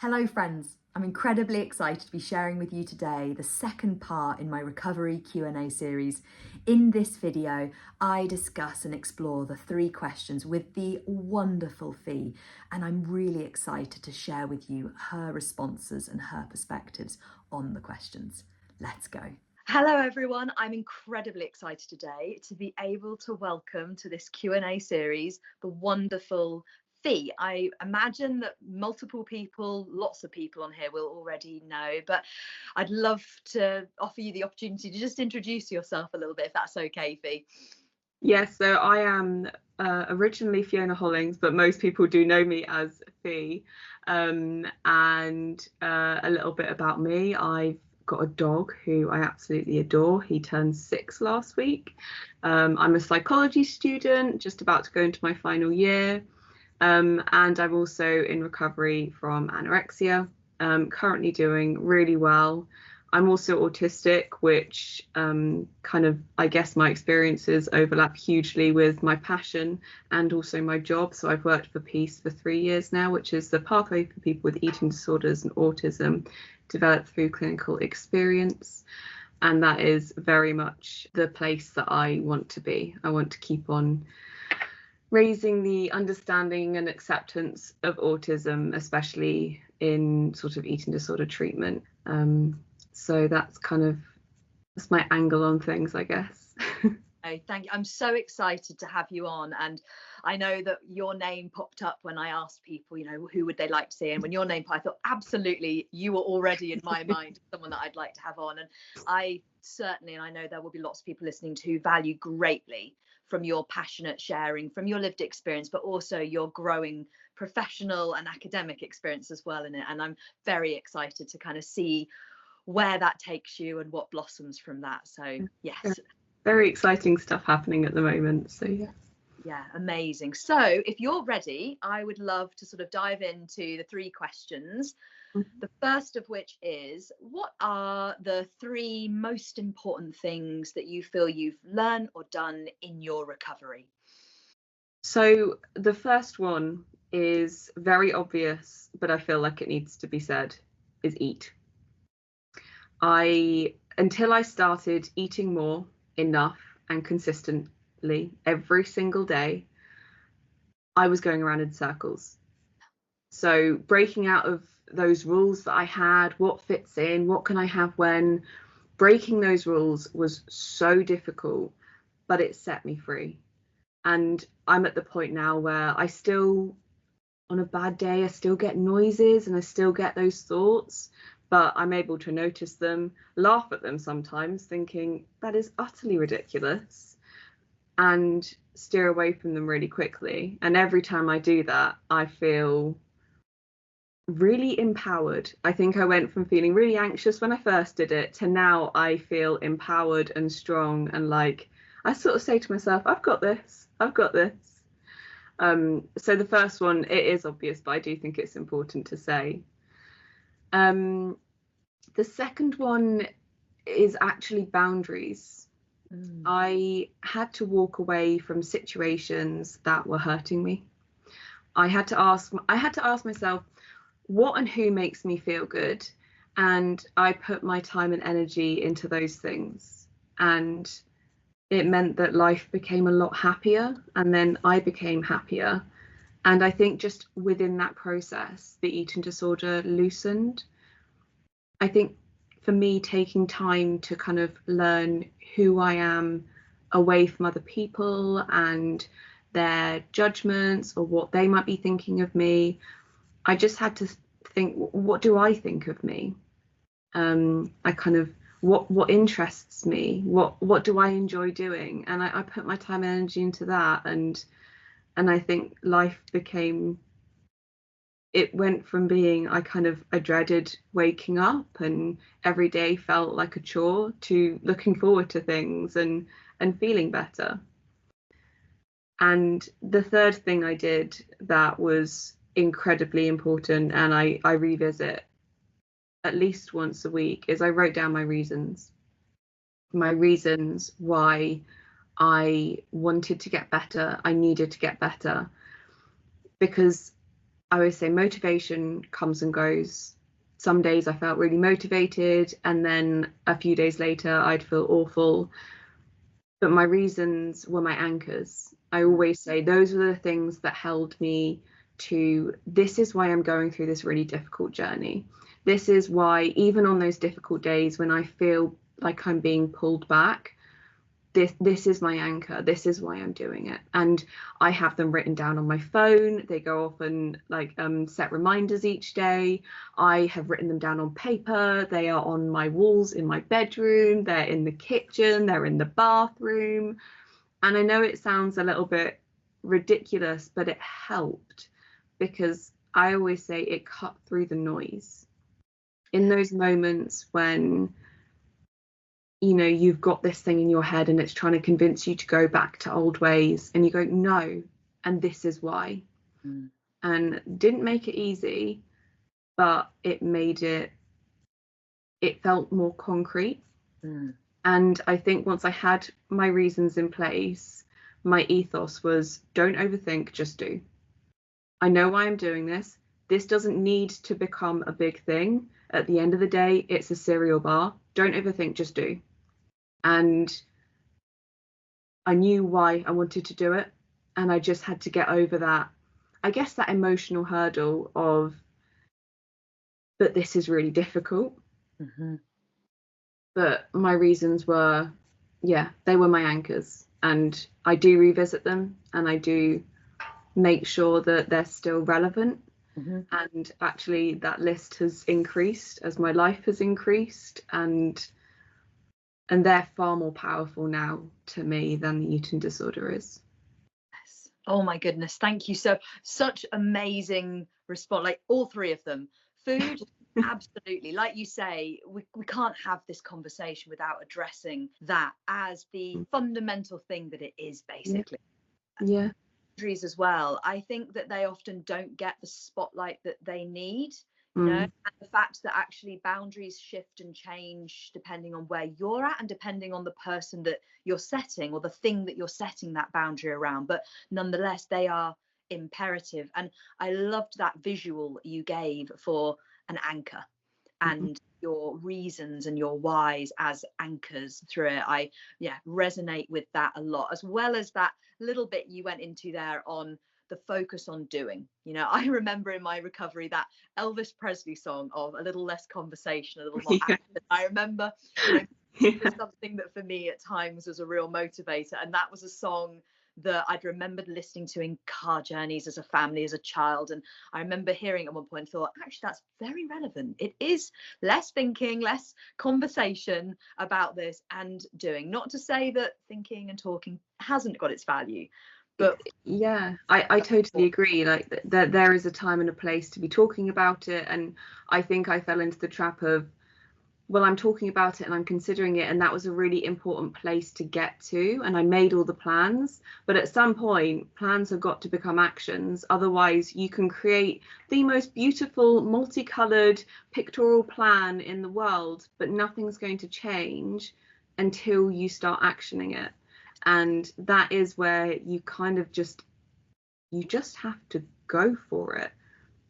Hello friends, I'm incredibly excited to be sharing with you today the second part in my recovery Q&A series. In this video, I discuss and explore the 3 questions with the wonderful Fee, and I'm really excited to share with you her responses and her perspectives on the questions. Let's go. Hello everyone, I'm incredibly excited today to be able to welcome to this Q&A series the wonderful Fee. I imagine that multiple people, lots of people on here will already know, but I'd love to offer you the opportunity to just introduce yourself a little bit, if that's okay, Fee. Yes, so I am originally Fiona Hollings, but most people do know me as Fee. And a little bit about me, I've got a dog who I absolutely adore. He turned 6 last week. I'm a psychology student, just about to go into my final year. And I'm also in recovery from anorexia, currently doing really well. I'm also autistic, which I guess my experiences overlap hugely with my passion and also my job. So I've worked for Peace for 3 years now, which is the pathway for people with eating disorders and autism developed through clinical experience. And that is very much the place that I want to be. I want to keep on raising the understanding and acceptance of autism, especially in sort of eating disorder treatment. So that's my angle on things, I guess. Oh, thank you. I'm so excited to have you on, and I know that your name popped up when I asked people, who would they like to see, and when your name popped, I thought absolutely you were already in my mind someone that I'd like to have on. And I certainly, and I know there will be lots of people listening to, value greatly from your passionate sharing, from your lived experience, but also your growing professional and academic experience as well in it. And I'm very excited to kind of see where that takes you and what blossoms from that. So yes. Very exciting stuff happening at the moment. So yeah, amazing. So if you're ready, I would love to sort of dive into the 3 questions. The first of which is, what are the 3 most important things that you feel you've learned or done in your recovery? So the first one is very obvious, but I feel like it needs to be said, is eat. Until I started eating more, enough and consistently every single day, I was going around in circles. So breaking out of those rules that I had, what fits in, what can I have when, breaking those rules was so difficult, but it set me free. And I'm at the point now where I still, on a bad day, I still get noises and I still get those thoughts, but I'm able to notice them, laugh at them sometimes, thinking that is utterly ridiculous, and steer away from them really quickly. And every time I do that, I feel really empowered. I think I went from feeling really anxious when I first did it to now I feel empowered and strong, and like I sort of say to myself, I've got this. So the first one, it is obvious, but I do think it's important to say. The second one is actually boundaries. I had to walk away from situations that were hurting me. I had to ask myself, what and who makes me feel good? And I put my time and energy into those things. And it meant that life became a lot happier, and then I became happier. And I think just within that process, the eating disorder loosened. I think for me, taking time to kind of learn who I am away from other people and their judgments or what they might be thinking of me, I just had to think, what do I think of me? What interests me? What do I enjoy doing? And I put my time and energy into that, and I think life went from being I dreaded waking up and every day felt like a chore, to looking forward to things and feeling better. And the third thing I did that was incredibly important, and I revisit at least once a week, is I wrote down my reasons why I wanted to get better, I needed to get better, because I always say motivation comes and goes. Some days I felt really motivated, and then a few days later I'd feel awful. But my reasons were my anchors. I always say those were the things that held me to, this is why I'm going through this really difficult journey. This is why, even on those difficult days when I feel like I'm being pulled back, this is my anchor. This is why I'm doing it. And I have them written down on my phone. They go off and set reminders each day. I have written them down on paper. They are on my walls in my bedroom. They're in the kitchen. They're in the bathroom. And I know it sounds a little bit ridiculous, but it helped, because I always say it cut through the noise. In those moments when you've got this thing in your head and it's trying to convince you to go back to old ways, and you go, no, and this is why. And didn't make it easy, but it felt more concrete. And I think once I had my reasons in place, my ethos was, don't overthink, just do. I know why I'm doing this. This doesn't need to become a big thing. At the end of the day, it's a cereal bar. Don't overthink, just do. And I knew why I wanted to do it. And I just had to get over that, I guess, that emotional hurdle of, but this is really difficult. But my reasons were, they were my anchors. And I do revisit them, and I do make sure that they're still relevant. And actually that list has increased as my life has increased, and they're far more powerful now to me than the eating disorder is. Yes. Oh my goodness, thank you. Such amazing response, like all three of them. Food, absolutely. Like you say, we can't have this conversation without addressing that as the fundamental thing that it is, basically. Yeah. Boundaries as well. I think that they often don't get the spotlight that they need. And the fact that actually boundaries shift and change depending on where you're at and depending on the person that you're setting or the thing that you're setting that boundary around, but nonetheless they are imperative. And I loved that visual you gave for an anchor and your reasons and your whys as anchors through it. I resonate with that a lot, as well as that little bit you went into there on the focus on doing. I remember in my recovery that Elvis Presley song of a little less conversation, a little more action. I remember it was something that for me at times was a real motivator, and that was a song that I'd remembered listening to in car journeys as a family, as a child. And I remember hearing at one point and thought, actually, that's very relevant. It is less thinking, less conversation about this and doing. Not to say that thinking and talking hasn't got its value, but I totally agree. Like there is a time and a place to be talking about it. And I think I fell into the trap of, well, I'm talking about it and I'm considering it, and that was a really important place to get to, and I made all the plans, but at some point plans have got to become actions. Otherwise you can create the most beautiful multicolored pictorial plan in the world, but nothing's going to change until you start actioning it. And that is where you kind of just have to go for it.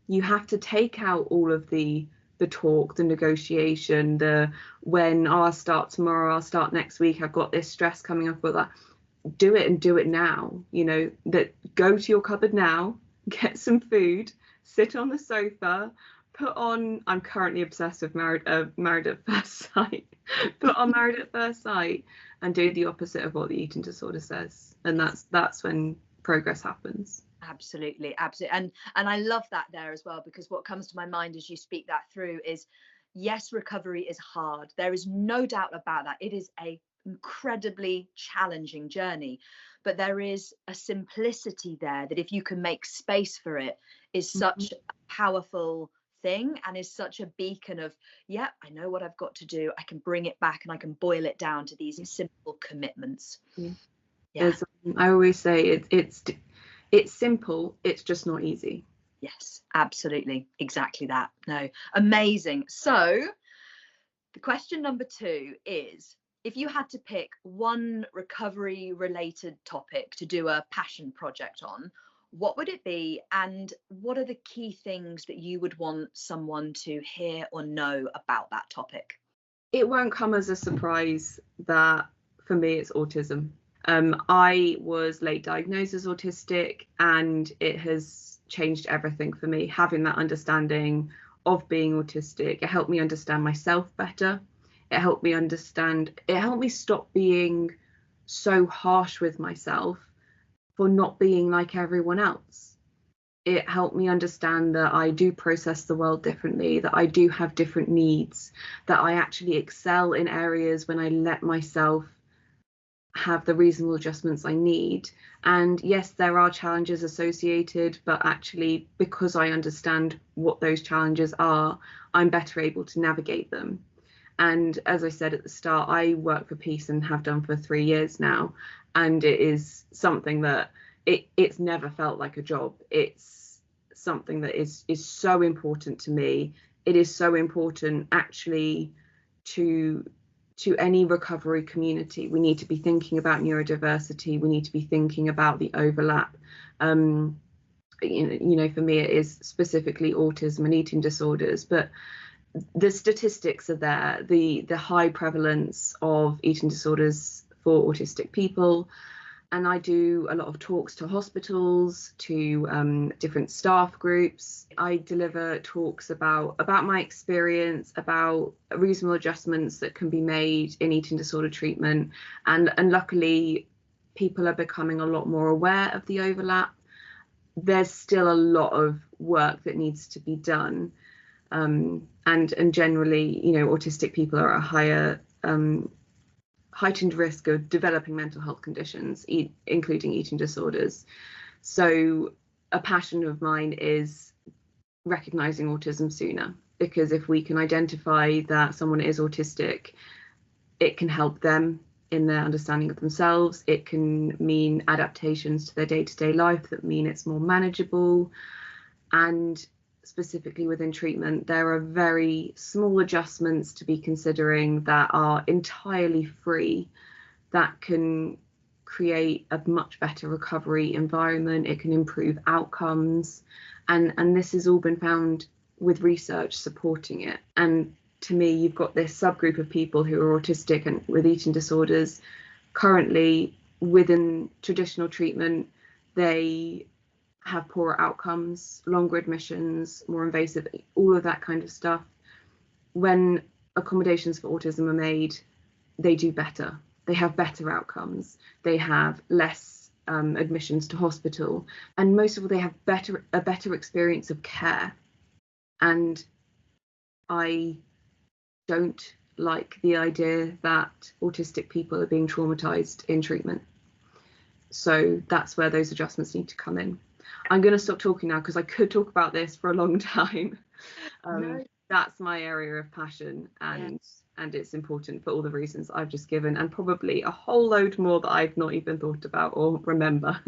You have to take out all of the talk, the negotiation, the when I'll start tomorrow, I'll start next week, I've got this stress coming up with that. Do it, and do it now. That go to your cupboard now, get some food, sit on the sofa, put on, I'm currently obsessed with Married at First Sight. Put on Married at First Sight and do the opposite of what the eating disorder says. And that's when progress happens. Absolutely. And I love that there as well, because what comes to my mind as you speak that through is, yes, recovery is hard. There is no doubt about that. It is a incredibly challenging journey, but there is a simplicity there that if you can make space for it is such a powerful thing, and is such a beacon of, I know what I've got to do. I can bring it back and I can boil it down to these simple commitments. I always say it's simple, it's just not easy. Yes, absolutely. Exactly that. No, amazing. So the question number 2 is, if you had to pick one recovery related topic to do a passion project on, what would it be? And what are the key things that you would want someone to hear or know about that topic? It won't come as a surprise that for me it's autism. I was late diagnosed as autistic, and it has changed everything for me. Having that understanding of being autistic, it helped me understand myself better. It helped me stop being so harsh with myself for not being like everyone else. It helped me understand that I do process the world differently, that I do have different needs, that I actually excel in areas when I let myself have the reasonable adjustments I need. And yes, there are challenges associated, but actually, because I understand what those challenges are, I'm better able to navigate them. And as I said at the start, I work for Peace and have done for 3 years now. And it is something that it's never felt like a job. It's something that is so important to me. It is so important actually to any recovery community. We need to be thinking about neurodiversity. We need to be thinking about the overlap. For me, it is specifically autism and eating disorders, but the statistics are there. The high prevalence of eating disorders for autistic people. And I do a lot of talks to hospitals, to different staff groups. I deliver talks about my experience, about reasonable adjustments that can be made in eating disorder treatment. And luckily, people are becoming a lot more aware of the overlap. There's still a lot of work that needs to be done. And generally, autistic people are at a higher heightened risk of developing mental health conditions, including eating disorders. So a passion of mine is recognizing autism sooner, because if we can identify that someone is autistic, it can help them in their understanding of themselves. It can mean adaptations to their day-to-day life that mean it's more manageable. And specifically within treatment, there are very small adjustments to be considering that are entirely free, that can create a much better recovery environment. It can improve outcomes, and this has all been found with research supporting it. And to me, you've got this subgroup of people who are autistic and with eating disorders. Currently, within traditional treatment, they have poorer outcomes, longer admissions, more invasive, all of that kind of stuff. When accommodations for autism are made, they do better. They have better outcomes. They have less admissions to hospital, and most of all, they have a better experience of care. And I don't like the idea that autistic people are being traumatized in treatment. So that's where those adjustments need to come in. I'm going to stop talking now because I could talk about this for a long time. No. That's my area of passion, and it's important for all the reasons I've just given, and probably a whole load more that I've not even thought about or remember.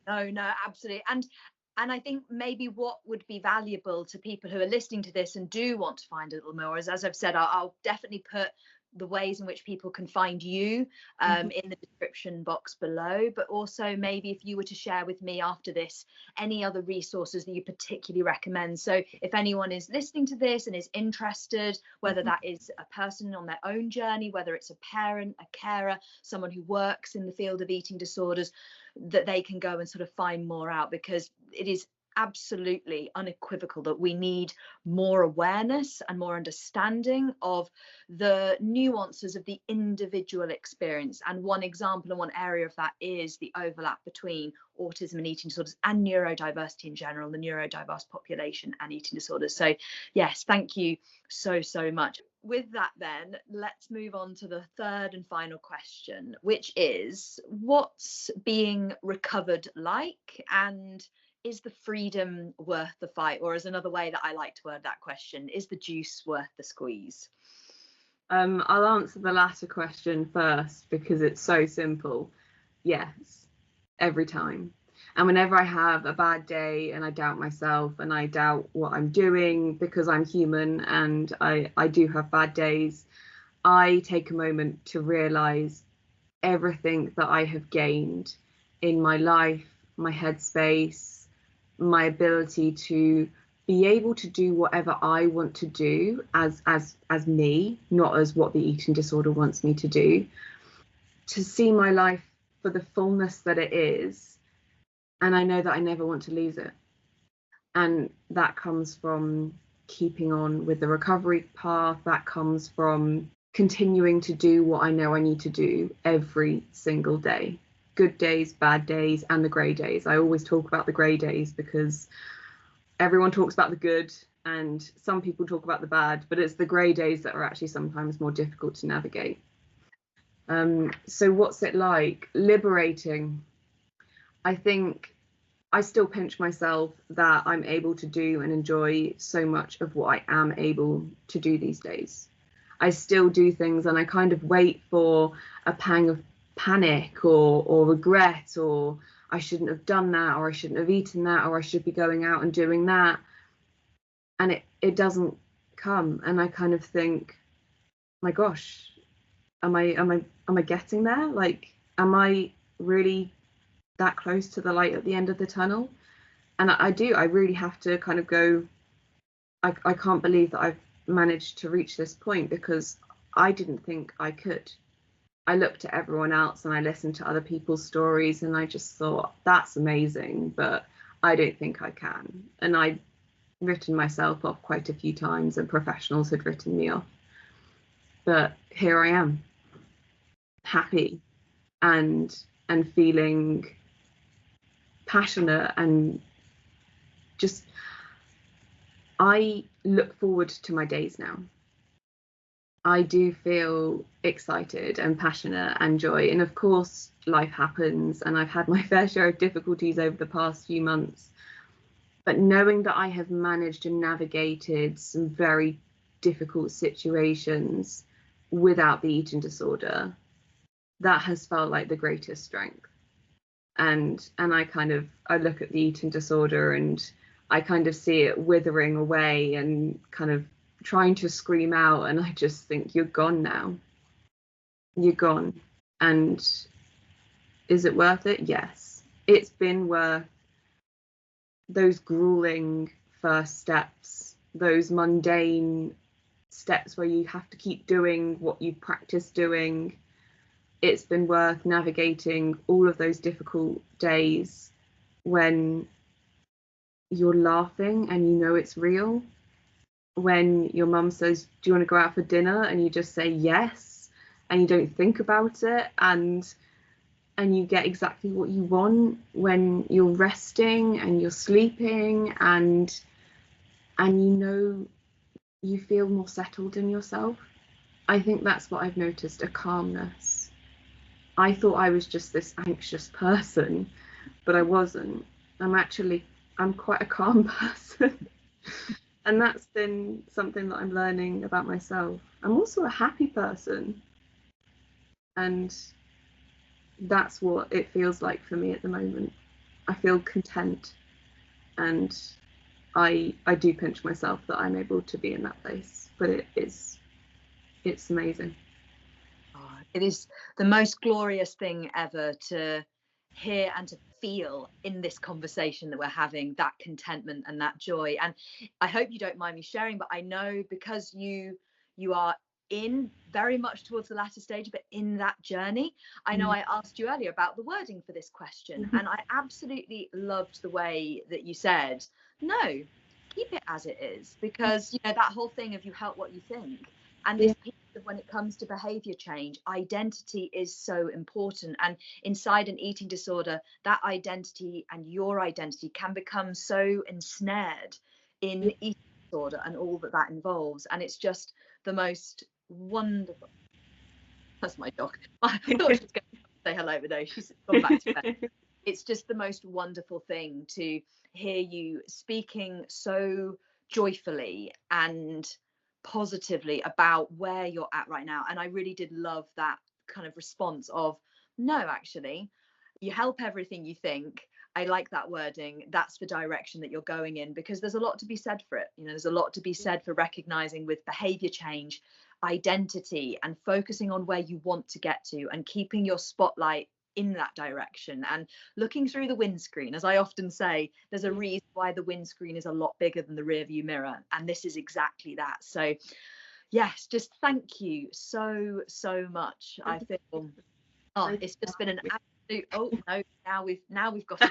No, absolutely. And I think maybe what would be valuable to people who are listening to this and do want to find a little more is, as I've said, I'll definitely put the ways in which people can find you in the description box below, but also maybe if you were to share with me after this any other resources that you particularly recommend. So if anyone is listening to this and is interested, whether that is a person on their own journey, whether it's a parent, a carer, someone who works in the field of eating disorders, that they can go and sort of find more out, because it is absolutely unequivocal that we need more awareness and more understanding of the nuances of the individual experience. And one example and one area of that is the overlap between autism and eating disorders and neurodiversity in general, the neurodiverse population and eating disorders. So yes, thank you so much. With that, then let's move on to the third and final question, which is, what's being recovered like, and is the freedom worth the fight? Or as another way that I like to word that question, is the juice worth the squeeze? I'll answer the latter question first because it's so simple. Yes, every time. And whenever I have a bad day and I doubt myself and I doubt what I'm doing, because I'm human and I do have bad days, I take a moment to realize everything that I have gained in my life, my headspace, my ability to be able to do whatever I want to do as me, not as what the eating disorder wants me to do, to see my life for the fullness that it is. And I know that I never want to lose it. And that comes from keeping on with the recovery path. That comes from continuing to do what I know I need to do every single day. Good days, bad days, and the grey days. I always talk about the grey days because everyone talks about the good and some people talk about the bad, but it's the grey days that are actually sometimes more difficult to navigate. So what's it like? Liberating. I think I still pinch myself that I'm able to do and enjoy so much of what I am able to do these days. I still do things and I kind of wait for a pang of panic or regret, or I shouldn't have done that, or I shouldn't have eaten that, or I should be going out and doing that. And it doesn't come. And I kind of think, my gosh, am I getting there? Like, am I really that close to the light at the end of the tunnel? And I really have to kind of go, I can't believe that I've managed to reach this point, because I didn't think I could. I looked at everyone else and I listened to other people's stories and I just thought, that's amazing, but I don't think I can. And I'd written myself off quite a few times and professionals had written me off. But here I am, happy and feeling passionate, and just, I look forward to my days now. I do feel excited and passionate and joy. And of course, life happens and I've had my fair share of difficulties over the past few months. But knowing that I have managed and navigated some very difficult situations without the eating disorder, that has felt like the greatest strength. And I look at the eating disorder and I kind of see it withering away and kind of trying to scream out, and I just think, you're gone now. You're gone. And is it worth it? Yes. It's been worth those grueling first steps, those mundane steps where you have to keep doing what you've practiced doing. It's been worth navigating all of those difficult days when you're laughing and you know it's real. When your mum says, do you want to go out for dinner? And you just say yes, and you don't think about it, and you get exactly what you want. When you're resting and you're sleeping and you know you feel more settled in yourself. I think that's what I've noticed, a calmness. I thought I was just this anxious person, but I wasn't. I'm quite a calm person. And that's been something that I'm learning about myself. I'm also a happy person. And that's what it feels like for me at the moment. I feel content. And I do pinch myself that I'm able to be in that place. But it's amazing. It is the most glorious thing ever to hear and to feel in this conversation that we're having, that contentment and that joy. And I hope you don't mind me sharing, but I know because you are in very much towards the latter stage, but in that journey, I know I asked you earlier about the wording for this question, and I absolutely loved the way that you said, no, keep it as it is, because that whole thing of you help what you think. And this piece of, when it comes to behavior change, identity is so important. And inside an eating disorder, that identity and your identity can become so ensnared in eating disorder and all that involves. And it's just the most wonderful. That's my dog. I thought she was going to say hello, but no, she's gone back to bed. It's just the most wonderful thing to hear you speaking so joyfully and positively about where you're at right now. And I really did love that kind of response of, no, actually, you help everything you think. I like that wording. That's the direction that you're going in, because there's a lot to be said for it. There's a lot to be said for recognizing with behavior change, identity, and focusing on where you want to get to and keeping your spotlight in that direction. And looking through the windscreen, as I often say, there's a reason why the windscreen is a lot bigger than the rear view mirror, and this is exactly that. So yes, just thank you so much. I feel it's just been an absolute now we've got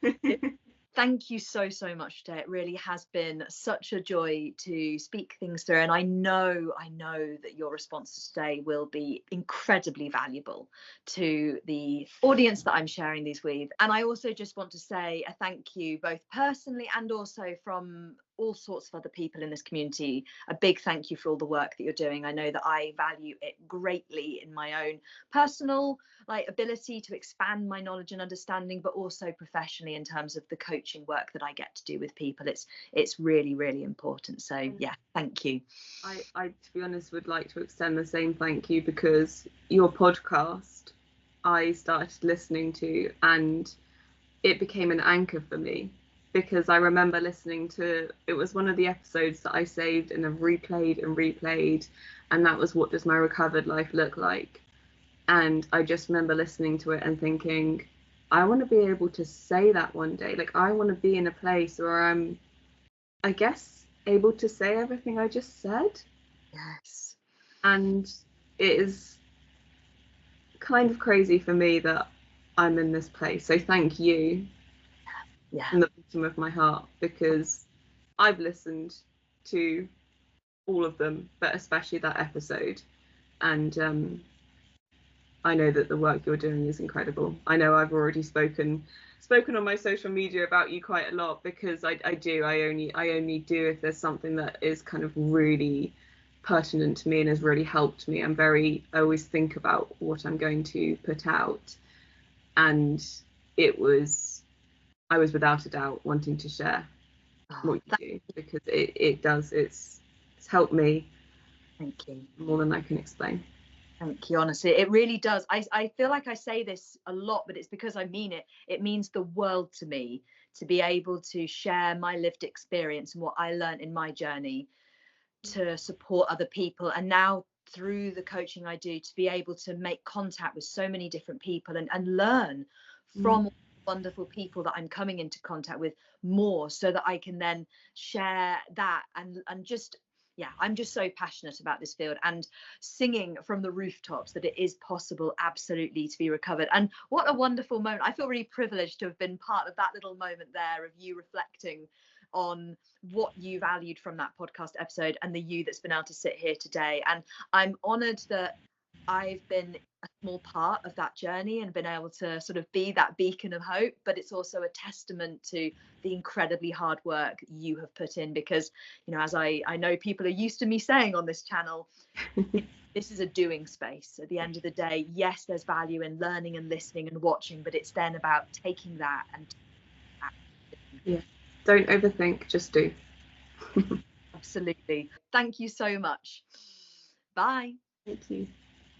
it. Thank you so much today. It really has been such a joy to speak things through, and I know that your responses today will be incredibly valuable to the audience that I'm sharing these with. And I also just want to say a thank you, both personally and also from all sorts of other people in this community. A big thank you for all the work that you're doing. I know that I value it greatly in my own personal ability to expand my knowledge and understanding, but also professionally in terms of the coaching work that I get to do with people. It's really important. So yeah, thank you. I to be honest would like to extend the same thank you, because your podcast I started listening to, and it became an anchor for me, because I remember listening to, it was one of the episodes that I saved and have replayed, and that was What Does My Recovered Life Look Like? And I just remember listening to it and thinking, I want to be able to say that one day. Like, I want to be in a place where I'm, I guess, able to say everything I just said. Yes. And it is kind of crazy for me that I'm in this place. So thank you from the bottom of my heart, because I've listened to all of them, but especially that episode. And I know that the work you're doing is incredible. I know I've already spoken on my social media about you quite a lot, because I only do if there's something that is kind of really pertinent to me and has really helped me. I always think about what I'm going to put out, and I was without a doubt wanting to share what you do, because it's helped me. Thank you. More than I can explain. Thank you. Honestly, it really does. I feel like I say this a lot, but it's because I mean it. It means the world to me to be able to share my lived experience and what I learned in my journey to support other people. And now through the coaching I do, to be able to make contact with so many different people and learn from wonderful people that I'm coming into contact with more, so that I can then share that and just I'm just so passionate about this field, and singing from the rooftops that it is possible absolutely to be recovered. And what a wonderful moment. I feel really privileged to have been part of that little moment there of you reflecting on what you valued from that podcast episode, and the you that's been able to sit here today. And I'm honoured that I've been a small part of that journey and been able to sort of be that beacon of hope. But it's also a testament to the incredibly hard work you have put in, because, you know, as I know people are used to me saying on this channel, this is a doing space. At the end of the day, yes, there's value in learning and listening and watching, but it's then about taking that and don't overthink, just do. Absolutely. Thank you so much. Bye. Thank you.